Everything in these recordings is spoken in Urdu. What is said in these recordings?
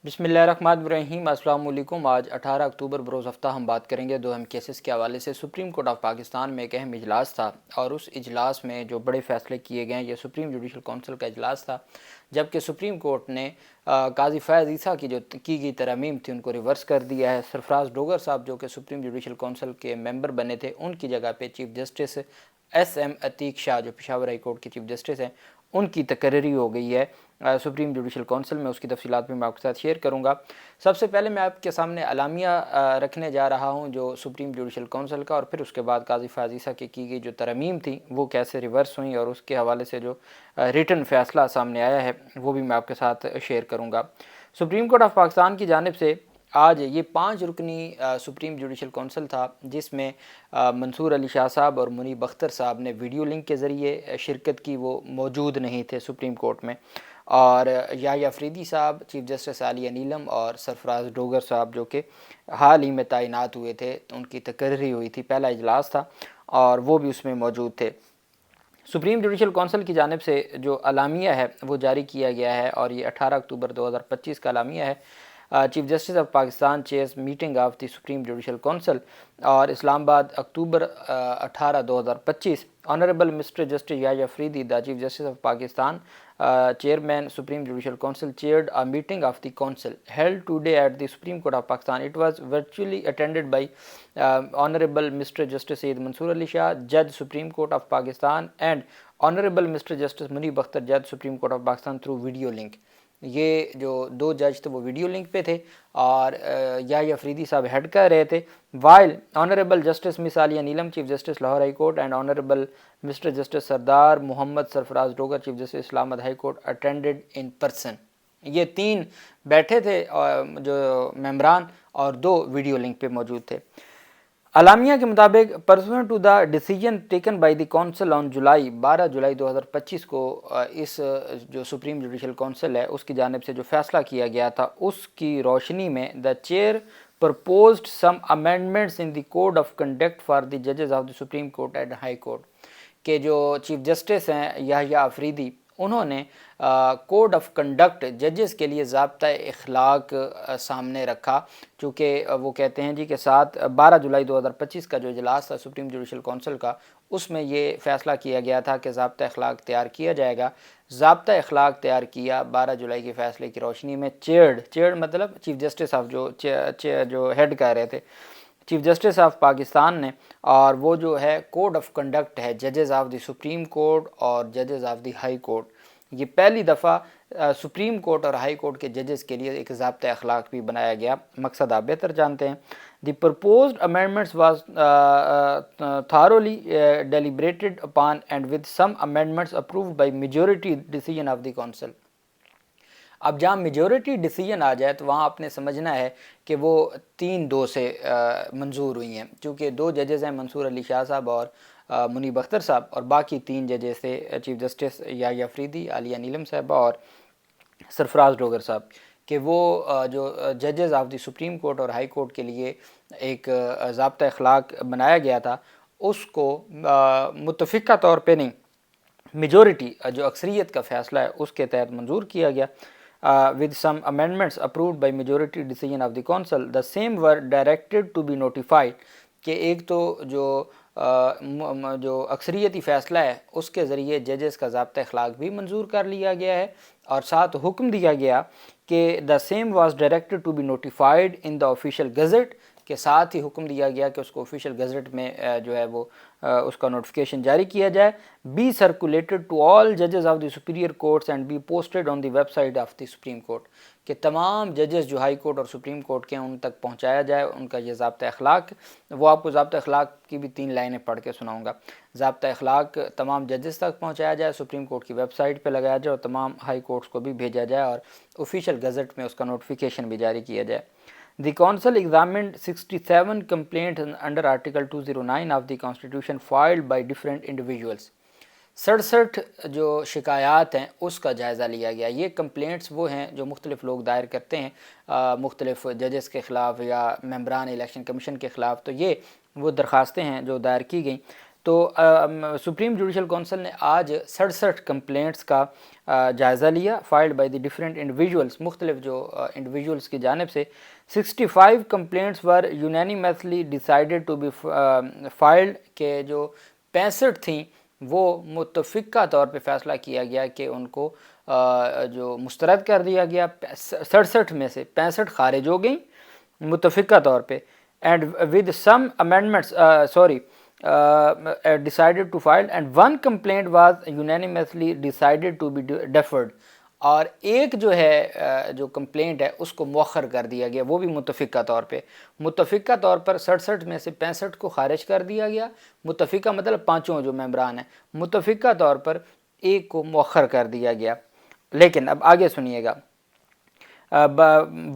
بسم اللہ الرحمن الرحیم۔ السلام علیکم۔ آج 18 اکتوبر بروز ہفتہ ہم بات کریں گے دو اہم کیسز کے حوالے سے۔ سپریم کورٹ آف پاکستان میں ایک اہم اجلاس تھا اور اس اجلاس میں جو بڑے فیصلے کیے گئے یہ سپریم جوڈیشل کونسل کا اجلاس تھا، جبکہ سپریم کورٹ نے قاضی فیاض عیسیٰ کی جو کی گئی ترامیم تھی ان کو ریورس کر دیا ہے۔ سرفراز ڈوگر صاحب جو کہ سپریم جوڈیشل کونسل کے ممبر بنے تھے، ان کی جگہ پہ chief justice S M Ateeq Shah جو پشاور ہائی کورٹ کے چیف جسٹس ہیں ان کی تقرری ہو گئی ہے سپریم جوڈیشل کونسل میں۔ اس کی تفصیلات بھی میں آپ کے ساتھ شیئر کروں گا۔ سب سے پہلے میں آپ کے سامنے اعلامیہ رکھنے جا رہا ہوں جو سپریم جوڈیشل کونسل کا، اور پھر اس کے بعد قاضی فیاض عیسیٰ کی گئی جو ترامیم تھی وہ کیسے ریورس ہوئیں اور اس کے حوالے سے جو ریٹن فیصلہ سامنے آیا ہے وہ بھی میں آپ کے ساتھ شیئر کروں گا۔ سپریم کورٹ آف پاکستان کی جانب سے آج یہ 5 رکنی سپریم جوڈیشل کونسل تھا، جس میں منصور علی شاہ صاحب اور منیب اختر صاحب نے ویڈیو لنک کے ذریعے شرکت کی، وہ موجود نہیں تھے سپریم کورٹ میں، اور یحییٰ افریدی صاحب، چیف جسٹس عالیہ نیلم اور سرفراز ڈوگر صاحب جو کہ حال ہی میں تعینات ہوئے تھے، ان کی تقرری ہوئی تھی، پہلا اجلاس تھا اور وہ بھی اس میں موجود تھے۔ سپریم جوڈیشل کونسل کی جانب سے جو اعلامیہ ہے وہ جاری کیا گیا ہے اور یہ 18 اکتوبر 2025 کا اعلامیہ ہے۔ Chief justice of Pakistan chairs meeting of the supreme judicial council اور Islamabad October 18 2025 honourable mister justice Yahya Afridi the chief justice of Pakistan chairman Supreme Judicial Council chaired a meeting of the council held today at the Supreme Court of Pakistan. It was virtually attended by Honorable Mr. Justice Syed Mansoor Ali Shah, Judge Supreme Court of Pakistan, and Honorable Mr. Justice Munib Akhtar, Judge Supreme Court of Pakistan through video link. یہ جو دو جج تھے وہ ویڈیو لنک پہ تھے اور یحییٰ افریدی صاحب ہیڈ کر رہے تھے، while honourable justice Ms Aalia Neelum chief justice Lahore high court and honourable mister justice Sardar Muhammad Sarfraz Dogar chief justice Islamabad high court attended in person. یہ 3 بیٹھے تھے جو ممبران اور 2 ویڈیو لنک پہ موجود تھے۔ اعلامیہ کے مطابق pursuant to the decision taken by the council on 12 جولائی 2025 کو اس جو سپریم جوڈیشل کونسل ہے اس کی جانب سے جو فیصلہ کیا گیا تھا اس کی روشنی میں the chair proposed some amendments in the code of conduct for the judges of the Supreme Court and High Court کہ جو چیف جسٹس ہیں یحییٰ افریدی انہوں نے کوڈ آف کنڈکٹ ججز کے لیے ضابطہ اخلاق سامنے رکھا، چونکہ وہ کہتے ہیں جی کہ 12 جولائی 2025 کا جو اجلاس تھا سپریم جوڈیشل کونسل کا اس میں یہ فیصلہ کیا گیا تھا کہ ضابطہ اخلاق تیار کیا جائے گا۔ ضابطہ اخلاق تیار کیا 12 جولائی کے فیصلے کی روشنی میں، چیئرڈ مطلب چیف جسٹس آف جو ہیڈ کر رہے تھے چیف جسٹس آف پاکستان نے، اور وہ جو ہے کوڈ آف کنڈکٹ ہے ججز آف دی سپریم کورٹ اور ججز آف دی ہائی کورٹ۔ یہ پہلی دفعہ سپریم کورٹ اور ہائی کورٹ کے ججز کے لیے ایک ضابطہ اخلاق بھی بنایا گیا۔ مقصد آپ بہتر جانتے ہیں۔ دی proposed amendments was thoroughly deliberated upon and with some amendments approved by majority decision of the council. اب جہاں میجورٹی ڈیسیجن آ جائے تو وہاں آپ نے سمجھنا ہے کہ وہ 3-2 سے منظور ہوئی ہیں، چونکہ 2 ججز ہیں منصور علی شاہ صاحب اور منیب اختر صاحب، اور باقی 3 ججز تھے چیف جسٹس یحییٰ افریدی، عالیہ نیلم صاحبہ اور سرفراز ڈوگر صاحب، کہ وہ جو ججز آف دی سپریم کورٹ اور ہائی کورٹ کے لیے ایک ضابطہ اخلاق بنایا گیا تھا اس کو متفقہ طور پہ نہیں، میجورٹی جو اکثریت کا فیصلہ ہے اس کے تحت منظور کیا گیا۔ with some amendments approved by majority decision of the council, the same were directed to be notified کہ ایک تو جو اکثریتی فیصلہ ہے اس کے ذریعے ججز کا ضابطہ اخلاق بھی منظور کر لیا گیا ہے، اور ساتھ حکم دیا گیا کہ the same was directed to be notified in the official gazette کے ساتھ ہی حکم دیا گیا کہ اس کو آفیشیل گزٹ میں جو ہے وہ اس کا نوٹیفیکیشن جاری کیا جائے، بی سرکولیٹڈ ٹو آل ججز of the superior courts and be posted on the website of the supreme court کہ تمام ججز جو ہائی کورٹ اور سپریم کورٹ کے ہیں ان تک پہنچایا جائے ان کا یہ ضابطہ اخلاق۔ وہ آپ کو ضابطہ اخلاق کی بھی 3 لائنیں پڑھ کے سناؤں گا۔ ضابطہ اخلاق تمام ججز تک پہنچایا جائے، سپریم کورٹ کی ویب سائٹ پہ لگایا جائے اور تمام ہائی کورٹس کو بھی بھیجا جائے اور آفیشیل گزٹ میں اس کا نوٹیفیکیشن بھی جاری کیا جائے۔ The council examined 67 complaints under Article 209 of the Constitution filed by different individuals. 67 جو شکایات ہیں اس کا جائزہ لیا گیا۔ یہ کمپلینٹس وہ ہیں جو مختلف لوگ دائر کرتے ہیں مختلف ججز کے خلاف یا ممبران الیکشن کمیشن کے خلاف، تو یہ وہ درخواستیں ہیں جو دائر کی گئیں۔ تو سپریم جوڈیشل کونسل نے آج 67 کمپلینٹس کا جائزہ لیا filed by the different individuals, مختلف جو انڈیویجولس کی جانب سے 65 complaints were unanimously decided to be filed, کہ جو 65 تھیں وہ متفقہ طور پہ فیصلہ کیا گیا کہ ان کو جو مسترد کر دیا گیا۔ 67 میں سے 65 خارج ہو گئیں متفقہ طور پہ، and with some amendments decided to file and one complaint was unanimously decided to be deferred، اور ایک جو ہے جو کمپلینٹ ہے اس کو مؤخر کر دیا گیا، وہ بھی متفقہ طور پر 67 میں سے 65 کو خارج کر دیا گیا، متفقہ مطلب پانچوں جو ممبران ہیں، متفقہ طور پر ایک کو مؤخر کر دیا گیا۔ لیکن اب آگے سنیے گا،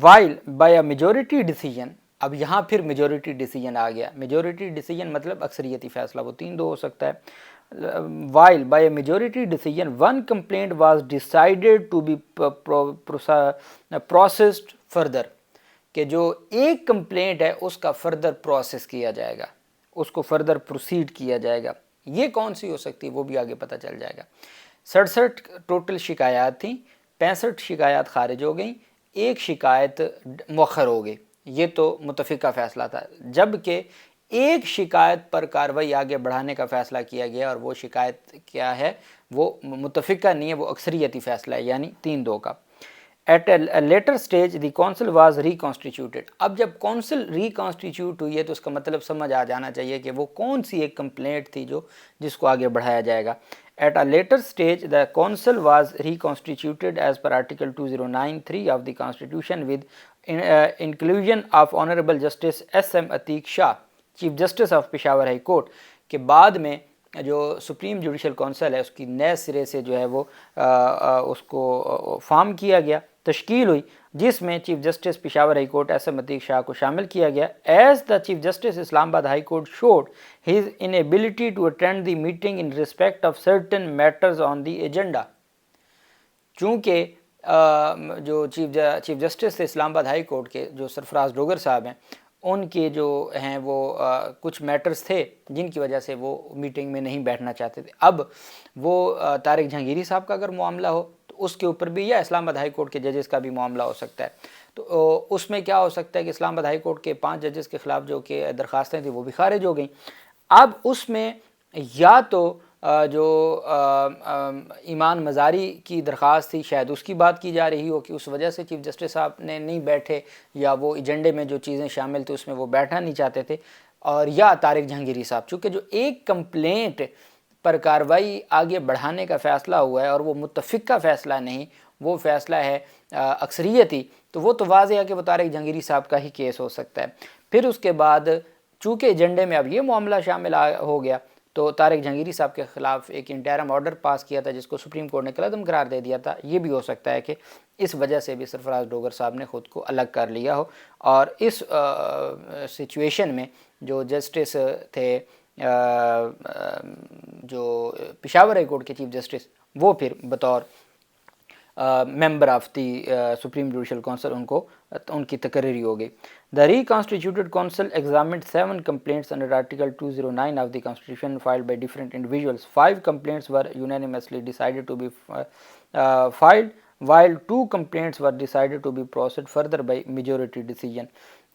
while by a majority decision، اب یہاں پھر میجورٹی ڈیسیجن آ گیا۔ میجورٹی ڈیسیجن مطلب اکثریتی فیصلہ، وہ 3-2 ہو سکتا ہے۔ while by a majority decision one complaint was decided to be processed further، کہ جو ایک کمپلینٹ ہے اس کا فردر پروسیس کیا جائے گا، اس کو فردر پروسیڈ کیا جائے گا۔ یہ کون سی ہو سکتی ہے وہ بھی آگے پتہ چل جائے گا۔ 67 ٹوٹل شکایات تھیں، 65 شکایات خارج ہو گئیں، ایک شکایت مؤخر ہو گئی، یہ تو متفقہ فیصلہ تھا، جبکہ ایک شکایت پر کارروائی آگے بڑھانے کا فیصلہ کیا گیا، اور وہ شکایت کیا ہے، وہ متفقہ نہیں ہے، وہ اکثریتی فیصلہ ہے، یعنی 3-2 کا۔ At a later stage the council was reconstituted, اب جب کونسل ریکانسٹیٹیوٹ ہوئی ہے تو اس کا مطلب سمجھ آ جانا چاہیے کہ وہ کون سی ایک کمپلینٹ تھی جس کو آگے بڑھایا جائے گا۔ At a later stage, the council was reconstituted as per Article 209(3) of the Constitution with inclusion of Honorable Justice S.M. Atiq Shah, Chief Justice of Peshawar High Court، کہ بعد میں جو سپریم جوڈیشل کونسل ہے اس کی نئے سرے سے جو ہے وہ اس کو فارم کیا گیا، تشکیل ہوئی، جس میں chief justice Peshawar high court S M Ateeq Shah کو شامل کیا گیا۔ As the chief justice Islamabad high court showed his inability to attend the meeting in respect of certain matters on the agenda, چونکہ جو chief justice Islamabad high court کے جو سرفراز ڈوگر صاحب ہیں، ان کے جو ہیں وہ کچھ میٹرز تھے جن کی وجہ سے وہ میٹنگ میں نہیں بیٹھنا چاہتے تھے۔ اب وہ طارق جہانگیری صاحب کا اگر معاملہ ہو تو اس کے اوپر بھی، یا اسلام آباد ہائی کورٹ کے ججز کا بھی معاملہ ہو سکتا ہے، تو اس میں کیا ہو سکتا ہے کہ اسلام آباد ہائی کورٹ کے 5 ججز کے خلاف جو کہ درخواستیں تھیں وہ بھی خارج ہو گئیں۔ اب اس میں یا تو جو ایمان مزاری کی درخواست تھی شاید اس کی بات کی جا رہی ہو کہ اس وجہ سے چیف جسٹس صاحب نے نہیں بیٹھے، یا وہ ایجنڈے میں جو چیزیں شامل تھیں اس میں وہ بیٹھنا نہیں چاہتے تھے، اور یا طارق جہانگیری صاحب، چونکہ جو ایک کمپلینٹ پر کارروائی آگے بڑھانے کا فیصلہ ہوا ہے اور وہ متفقہ فیصلہ نہیں، وہ فیصلہ ہے اکثریتی، تو وہ تو واضح ہے کہ وہ طارق جہانگیری صاحب کا ہی کیس ہو سکتا ہے۔ پھر اس کے بعد چونکہ ایجنڈے میں اب یہ معاملہ شامل ہو گیا تو طارق جہانگیری صاحب کے خلاف ایک انٹرم آرڈر پاس کیا تھا جس کو سپریم کورٹ نے کالعدم قرار دے دیا تھا۔ یہ بھی ہو سکتا ہے کہ اس وجہ سے بھی سرفراز ڈوگر صاحب نے خود کو الگ کر لیا ہو، اور اس سچویشن میں جو جسٹس تھے جو پشاور ہائی کورٹ کے چیف جسٹس، وہ پھر بطور member of the supreme judicial Council ان کی تقرری ہو گئی۔ The reconstituted council examined 7 complaints under Article 209 of the Constitution filed by different individuals. 5 complaints were unanimously decided to be filed, while 2 complaints were decided to be processed further by majority decision.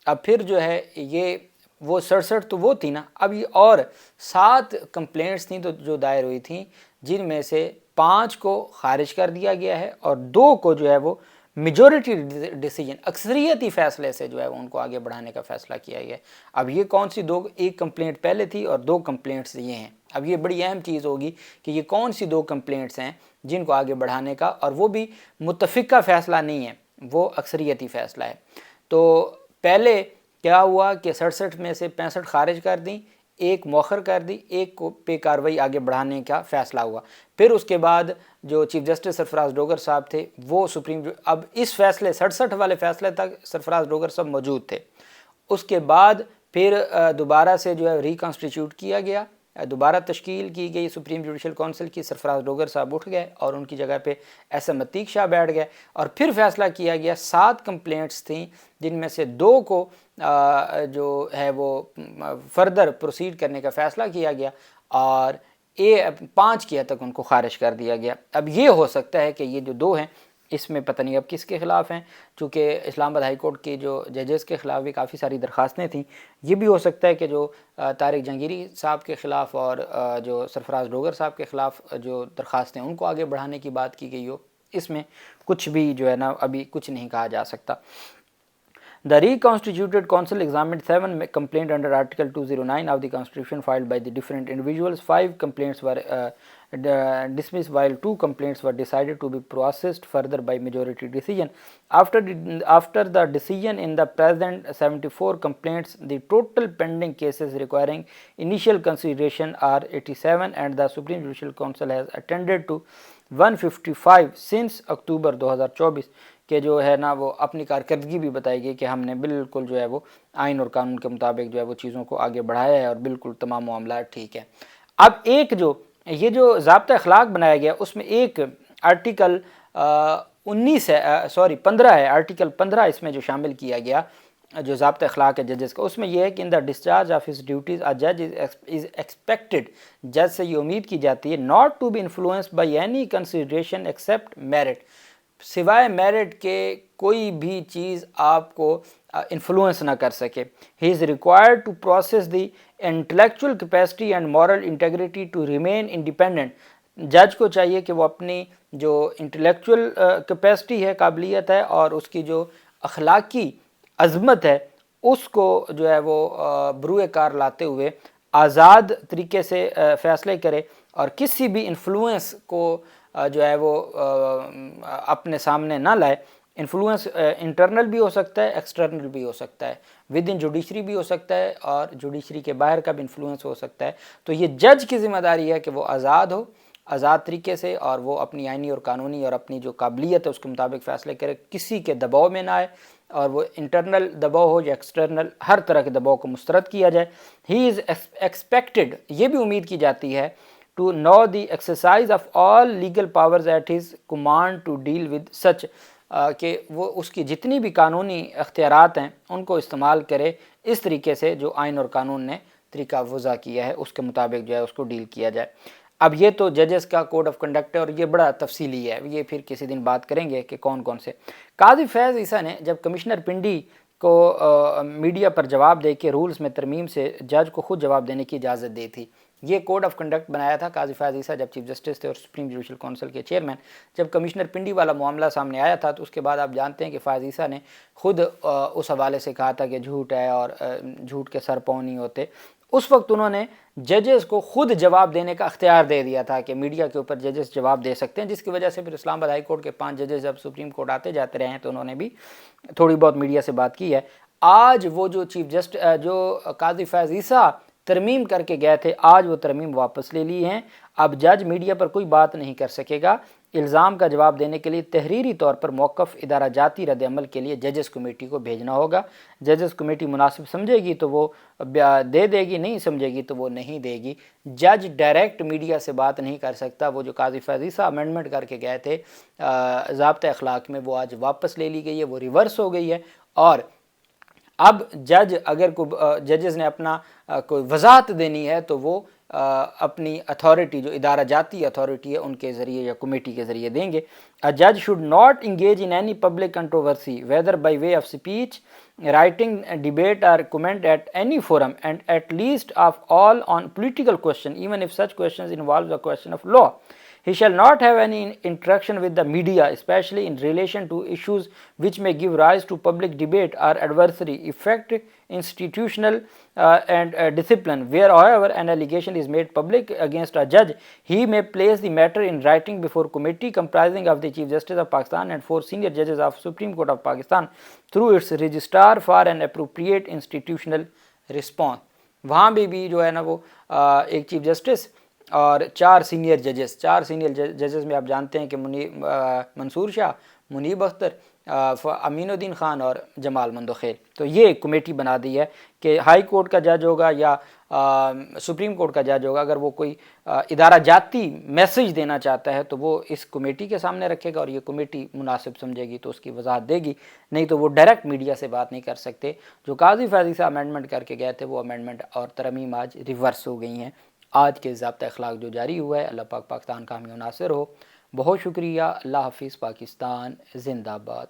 اب پھر جو ہے یہ وہ 67 تو وہ تھی نا، اب یہ اور 7 کمپلینٹس تھیں تو جو دائر ہوئی تھیں، جن میں سے 5 کو خارج کر دیا گیا ہے اور 2 کو جو ہے وہ میجورٹی ڈیسیجن، اکثریتی فیصلے سے جو ہے ان کو آگے بڑھانے کا فیصلہ کیا گیا ہے۔ اب یہ کون سی 2، ایک کمپلینٹ پہلے تھی اور 2 کمپلینٹس یہ ہیں۔ اب یہ بڑی اہم چیز ہوگی کہ یہ کون سی 2 کمپلینٹس ہیں جن کو آگے بڑھانے کا، اور وہ بھی متفقہ فیصلہ نہیں ہے، وہ اکثریتی فیصلہ ہے۔ تو پہلے کیا ہوا کہ 67 میں سے 65 خارج کر دیں، ایک مؤخر کر دی، ایک کو پہ کارروائی آگے بڑھانے کا فیصلہ ہوا۔ پھر اس کے بعد جو چیف جسٹس سرفراز ڈوگر صاحب تھے وہ اب اس فیصلے 67 والے فیصلے تک سرفراز ڈوگر صاحب موجود تھے۔ اس کے بعد پھر دوبارہ سے جو ہے ریکنسٹیٹیوٹ کیا گیا، دوبارہ تشکیل کی گئی سپریم جوڈیشل کونسل کی، سرفراز ڈوگر صاحب اٹھ گئے اور ان کی جگہ پہ ایس ایم عتیق شاہ بیٹھ گئے، اور پھر فیصلہ کیا گیا 7 کمپلینٹس تھیں جن میں سے 2 کو جو ہے وہ فردر پروسیڈ کرنے کا فیصلہ کیا گیا، اور 5 کی حد تک ان کو خارج کر دیا گیا۔ اب یہ ہو سکتا ہے کہ یہ جو 2 ہیں اس میں پتہ نہیں اب کس کے خلاف ہیں، چونکہ اسلام آباد ہائی کورٹ کی جو ججز کے خلاف بھی کافی ساری درخواستیں تھیں، یہ بھی ہو سکتا ہے کہ جو طارق جہانگیری صاحب کے خلاف اور جو سرفراز ڈوگر صاحب کے خلاف جو درخواستیں ان کو آگے بڑھانے کی بات کی گئی ہو۔ اس میں کچھ بھی جو ہے نا ابھی کچھ نہیں کہا جا سکتا۔ The reconstituted council examined 7 complaints under Article 209 of the Constitution filed by the different individuals. 5 complaints were dismissed while 2 complaints were decided to be processed further by majority decision. After the decision in the present 74 complaints, the total pending cases requiring initial consideration are 87 and the Supreme Judicial Council has attended to 155 since October 2024 کہ جو ہے نا وہ اپنی کارکردگی بھی بتائی گئی کہ ہم نے بالکل جو ہے وہ آئین اور قانون کے مطابق جو ہے وہ چیزوں کو آگے بڑھایا ہے اور بالکل تمام معاملات ٹھیک ہیں۔ اب ایک جو یہ جو ضابطہ اخلاق بنایا گیا اس میں ایک آرٹیکل 15 ہے، آرٹیکل 15 اس میں جو شامل کیا گیا جو ضابطہ اخلاق ہے ججز کا، اس میں یہ ہے کہ ان the discharge of his duties اے جج از ایکسپیکٹڈ، جج سے یہ امید کی جاتی ہے not to be influenced by any consideration except merit, سوائے میرٹ کے کوئی بھی چیز آپ کو انفلوئنس نہ کر سکے۔ He is required to possess the intellectual capacity and moral integrity to remain independent, جج کو چاہیے کہ وہ اپنی جو انٹلیکچوئل کیپیسٹی ہے، قابلیت ہے، اور اس کی جو اخلاقی عظمت ہے اس کو جو ہے وہ بروئے کار لاتے ہوئے آزاد طریقے سے فیصلے کرے اور کسی بھی انفلوئنس کو جو ہے وہ اپنے سامنے نہ لائے۔ انفلوئنس انٹرنل بھی ہو سکتا ہے، ایکسٹرنل بھی ہو سکتا ہے، ود ان جوڈیشری بھی ہو سکتا ہے اور جوڈیشری کے باہر کا بھی انفلوئنس ہو سکتا ہے۔ تو یہ جج کی ذمہ داری ہے کہ وہ آزاد ہو، آزاد طریقے سے، اور وہ اپنی آئینی اور قانونی اور اپنی جو قابلیت ہے اس کے مطابق فیصلے کرے، کسی کے دباؤ میں نہ آئے، اور وہ انٹرنل دباؤ ہو یا ایکسٹرنل، ہر طرح کے دباؤ کو مسترد کیا جائے۔ ہی از ایکسپیکٹڈ، یہ بھی امید کی جاتی ہے to know the exercise of all legal powers at his command to deal with such، کہ وہ اس کی جتنی بھی قانونی اختیارات ہیں ان کو استعمال کرے اس طریقے سے جو آئین اور قانون نے طریقہ وضع کیا ہے اس کے مطابق جو ہے اس کو ڈیل کیا جائے۔ اب یہ تو ججز کا کوڈ آف کنڈکٹ ہے اور یہ بڑا تفصیلی ہے، یہ پھر کسی دن بات کریں گے کہ کون کون سے۔ قاضی فیض عیسیٰ نے جب کمشنر پنڈی کو میڈیا پر جواب دے کے رولز میں ترمیم سے جج کو خود جواب دینے کی اجازت دی تھی، یہ کوڈ آف کنڈکٹ بنایا تھا قاضی فیض عیسیٰ جب چیف جسٹس تھے اور سپریم جوڈیشل کونسل کے چیئرمین۔ جب کمشنر پنڈی والا معاملہ سامنے آیا تھا تو اس کے بعد آپ جانتے ہیں کہ فیض عیسیٰ نے خود اس حوالے سے کہا تھا کہ جھوٹ ہے اور جھوٹ کے سر پاؤں نہیں ہوتے۔ اس وقت انہوں نے ججز کو خود جواب دینے کا اختیار دے دیا تھا کہ میڈیا کے اوپر ججز جواب دے سکتے ہیں، جس کی وجہ سے پھر اسلام آباد ہائی کورٹ کے 5 ججز جب سپریم کورٹ آتے جاتے رہے ہیں تو انہوں نے بھی تھوڑی بہت میڈیا سے بات کی ہے۔ آج وہ جو جو قاضی فیض عیسیٰ ترمیم کر کے گئے تھے، آج وہ ترمیم واپس لے لی ہیں۔ اب جج میڈیا پر کوئی بات نہیں کر سکے گا، الزام کا جواب دینے کے لیے تحریری طور پر موقف ادارہ جاتی رد عمل کے لیے ججز کمیٹی کو بھیجنا ہوگا۔ ججز کمیٹی مناسب سمجھے گی تو وہ دے گی، نہیں سمجھے گی تو وہ نہیں دے گی۔ جج ڈائریکٹ میڈیا سے بات نہیں کر سکتا۔ وہ جو قاضی فیض عیسیٰ امینڈمنٹ کر کے گئے تھے ضابطۂ اخلاق میں، وہ آج واپس لے لی گئی ہے، وہ ریورس ہو گئی ہے۔ اور اب اگر ججز نے اپنا کوئی وضاحت دینی ہے تو وہ اپنی اتھارٹی جو ادارہ جاتی اتھارٹی ہے ان کے ذریعے یا کمیٹی کے ذریعے دیں گے۔ A judge should not engage in any public controversy whether by way of speech, writing, debate or comment at any forum, and at least of all on political question, even if such questions involve a question of law. He shall not have any interaction with the media, especially in relation to issues which may give rise to public debate or adversary effect institutional and discipline. Where, however, an allegation is made public against a judge, he may place the matter in writing before committee comprising of the Chief Justice of Pakistan and 4 senior judges of Supreme Court of Pakistan through its registrar for an appropriate institutional response. وہاں بھی جو ہے نا وہ ایک چیف جسٹس اور 4 سینئر ججز میں آپ جانتے ہیں کہ منصور شاہ، منیب اختر، امین الدین خان اور جمال مندوخیل، تو یہ ایک کمیٹی بنا دی ہے کہ ہائی کورٹ کا جج ہوگا یا سپریم کورٹ کا جج ہوگا، اگر وہ کوئی ادارہ جاتی میسج دینا چاہتا ہے تو وہ اس کمیٹی کے سامنے رکھے گا اور یہ کمیٹی مناسب سمجھے گی تو اس کی وضاحت دے گی، نہیں تو وہ ڈائریکٹ میڈیا سے بات نہیں کر سکتے۔ جو قاضی فیض عیسیٰ امینڈمنٹ کر کے گئے تھے وہ امینڈمنٹ اور ترمیم آج ریورس ہو گئی ہیں۔ آج کے ضابطۂ اخلاق جو جاری ہوا ہے، اللہ پاک پاکستان کا حامی و ناصر ہو۔ بہت شکریہ، اللہ حافظ، پاکستان زندہ باد۔